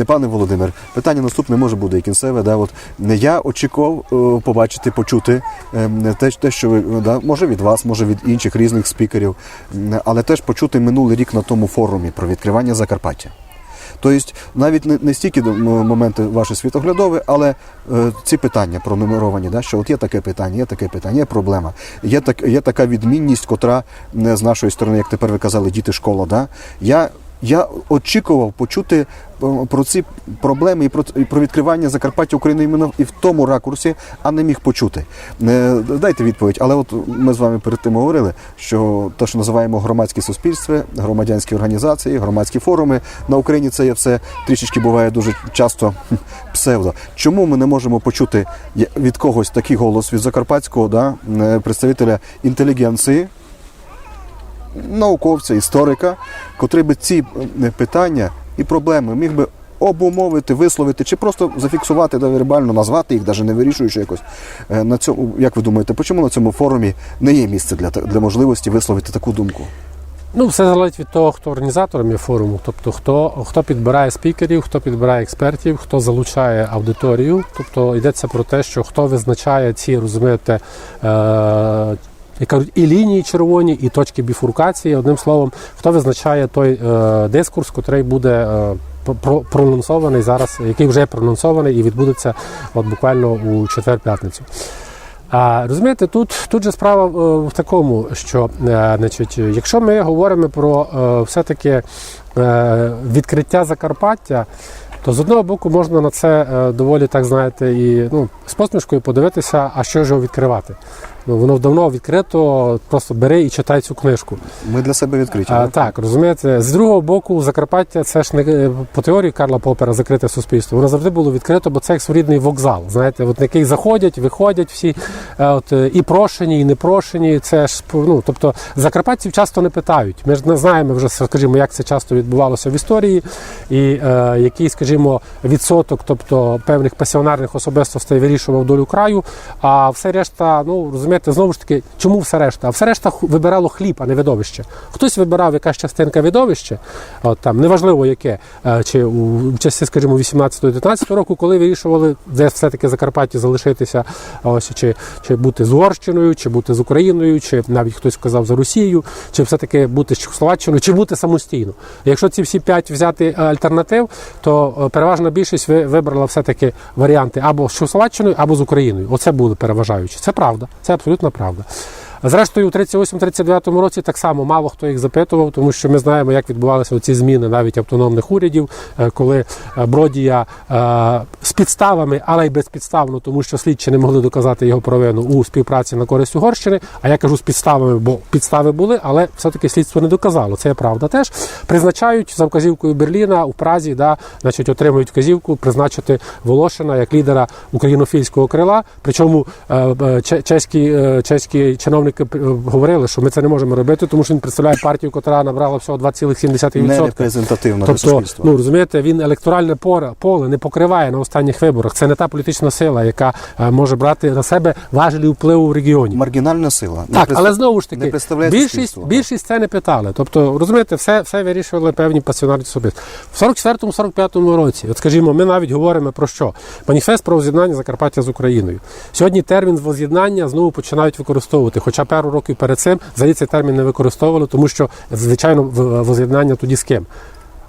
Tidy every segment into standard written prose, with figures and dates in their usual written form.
Пане Володимир, питання наступне може бути і кінцеве. Я очікував побачити, почути те, що ви, може від вас, може від інших різних спікерів, але теж почути минулий рік на тому форумі про відкривання Закарпаття. Тобто навіть не стільки моменти ваші світоглядові, але ці питання пронумеровані, що от є таке питання, є проблема, є така відмінність, котра з нашої сторони, як тепер ви казали, діти школа. Я очікував почути про ці проблеми і про відкривання Закарпаття України іменно і в тому ракурсі, а не міг почути. Дайте відповідь, але от ми з вами перед тим говорили, що те, що називаємо громадські суспільства, громадянські організації, громадські форуми, на Україні це є все трішечки буває дуже часто псевдо. Чому ми не можемо почути від когось такий голос, від закарпатського представителя інтелігенції, науковця, історика, котрий би ці питання і проблеми міг би обумовити, висловити, чи просто зафіксувати, вербально назвати їх, навіть не вирішуючи якось. Як ви думаєте, чому на цьому форумі не є місце для можливості висловити таку думку? Все залежить від того, хто організатором є форуму, тобто хто підбирає спікерів, хто підбирає експертів, хто залучає аудиторію. Тобто йдеться про те, що хто визначає ці, розумієте, як кажуть, і лінії червоні, і точки біфуркації. Одним словом, хто визначає той дискурс, який буде проанонсований зараз, який вже проанонсований і відбудеться буквально у четвер-п'ятницю. Розумієте, тут же справа в такому, що якщо ми говоримо про все-таки відкриття Закарпаття, то з одного боку можна на це доволі, так знаєте, і з посмішкою подивитися, а що ж його відкривати. Воно давно відкрито, просто бери і читай цю книжку. Ми для себе відкриті. Так, розумієте. З другого боку, Закарпаття, це ж не по теорії Карла Поппера закрите суспільство. Воно завжди було відкрито, бо це як своєрідний вокзал. Знаєте, на який заходять, виходять всі, і прошені, і непрошені. Це ж, тобто, закарпатців часто не питають. Ми ж не знаємо вже, скажімо, як це часто відбувалося в історії, і який, скажімо, відсоток, тобто, певних пасіонарних особистостей вирішував долю краю, а все решта, розумієте, знову ж таки, чому все решта? А все решта вибирало хліб, а не видовище. Хтось вибирав якась частинка видовища, неважливо яке, чи у часі, скажімо, 18-19 року, коли вирішували, де все-таки Закарпаття залишитися, чи бути з Угорщиною, чи бути з Україною, чи навіть хтось сказав за Росією, чи все-таки бути з Чехословаччиною, чи бути самостійно. Якщо ці всі 5 взяти альтернатив, то переважна більшість вибрала все-таки варіанти або з Чехословаччиною, або з Україною. Оце були переважаючі. Це правда. Це абсолютно правда. Зрештою, у 1938-1939 році так само мало хто їх запитував, тому що ми знаємо, як відбувалися ці зміни навіть автономних урядів, коли Бродія з підставами, але й безпідставно, тому що слідчі не могли доказати його провину у співпраці на користь Угорщини, а я кажу з підставами, бо підстави були, але все-таки слідство не доказало, це є правда теж. Призначають за вказівкою Берліна у Празі, отримують вказівку призначити Волошина як лідера українофільського крила, причому чеські чиновники говорили, що ми це не можемо робити, тому що він представляє партію, яка набрала всього 2,7%. Не репрезентативно для суспільства. Розумієте, він електоральне поле не покриває на останніх виборах. Це не та політична сила, яка може брати на себе важелі впливу в регіоні. Маргінальна сила. Так, але знову ж таки, більшість це не питали. Тобто, розумієте, все вирішували певні пасіонарні особисті. В 44-45 році, скажімо, ми навіть говоримо про що? Маніфест про воз'єднання Закарпаття з Україною. Сьогодні термін воз'єднання знову починають використовувати, хоча пару років перед цим взагалі цей термін не використовували, тому що, звичайно, воз'єднання тоді з ким?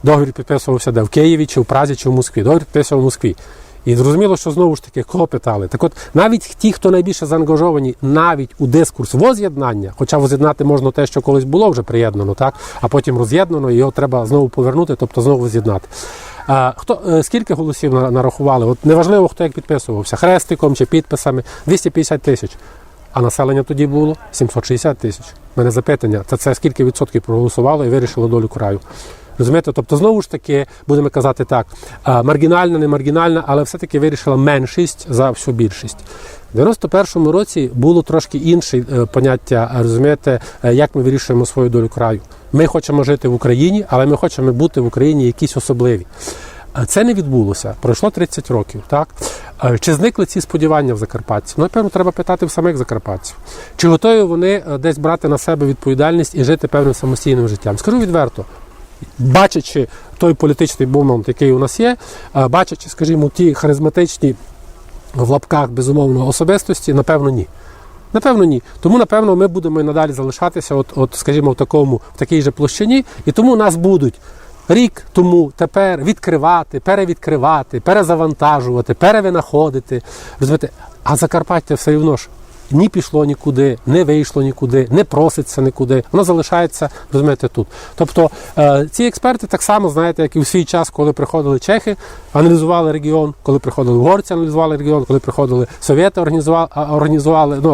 Договір підписувався де? В Києві, чи в Празі, чи в Москві. Договір підписував в Москві. І зрозуміло, що знову ж таки, кого питали? Так от, навіть ті, хто найбільше заангажовані навіть у дискурс воз'єднання, хоча воз'єднати можна те, що колись було вже приєднано, так? А потім роз'єднано, і його треба знову повернути, тобто знову воз'єднати. Скільки голосів нарахували? От неважливо, хто як підписувався, хрестиком чи підписами, 250 тисяч. А населення тоді було 760 тисяч. У мене запитання, це скільки відсотків проголосувало і вирішило долю краю. Розумієте? Тобто, знову ж таки, будемо казати так, маргінальна, не маргінальна, але все-таки вирішила меншість за всю більшість. У 91-му році було трошки інше поняття, розумієте, як ми вирішуємо свою долю краю. Ми хочемо жити в Україні, але ми хочемо бути в Україні якісь особливі. Це не відбулося. Пройшло 30 років, так? Чи зникли ці сподівання в закарпатців? Напевно, треба питати в самих закарпатців. Чи готові вони десь брати на себе відповідальність і жити певним самостійним життям? Скажу відверто, бачачи той політичний момент, який у нас є, бачачи, скажімо, ті харизматичні в лапках, безумовно, особистості, напевно, ні. Напевно, ні. Тому, напевно, ми будемо і надалі залишатися, скажімо, в такій же площині, і тому нас будуть рік тому тепер відкривати, перевідкривати, перезавантажувати, перевинаходити. Розумієте? А Закарпаття все одно ж ні пішло нікуди, не вийшло нікуди, не проситься нікуди. Воно залишається, розумієте, тут. Тобто ці експерти так само, знаєте, як і в свій час, коли приходили чехи, аналізували регіон, коли приходили угорці, аналізували регіон, коли приходили совєти,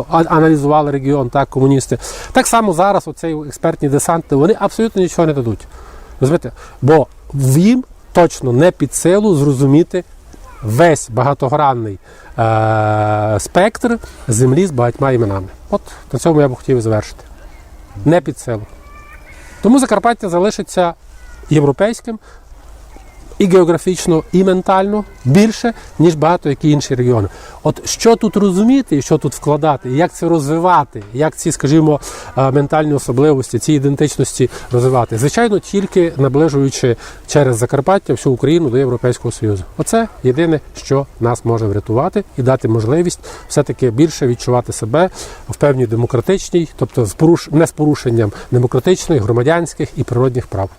аналізували регіон, так, комуністи. Так само зараз оцей експертні десанти, вони абсолютно нічого не дадуть. Розумієте? Бо їм точно не під силу зрозуміти весь багатогранний спектр землі з багатьма іменами. От на цьому я б хотів і завершити. Не під силу. Тому Закарпаття залишиться європейським і географічно, і ментально більше, ніж багато які інші регіони. От що тут розуміти, і що тут вкладати, і як це розвивати, як ці, скажімо, ментальні особливості, ці ідентичності розвивати? Звичайно, тільки наближуючи через Закарпаття всю Україну до Європейського Союзу. Оце єдине, що нас може врятувати і дати можливість все-таки більше відчувати себе в певній демократичній, тобто не з порушенням демократичних, громадянських і природних прав.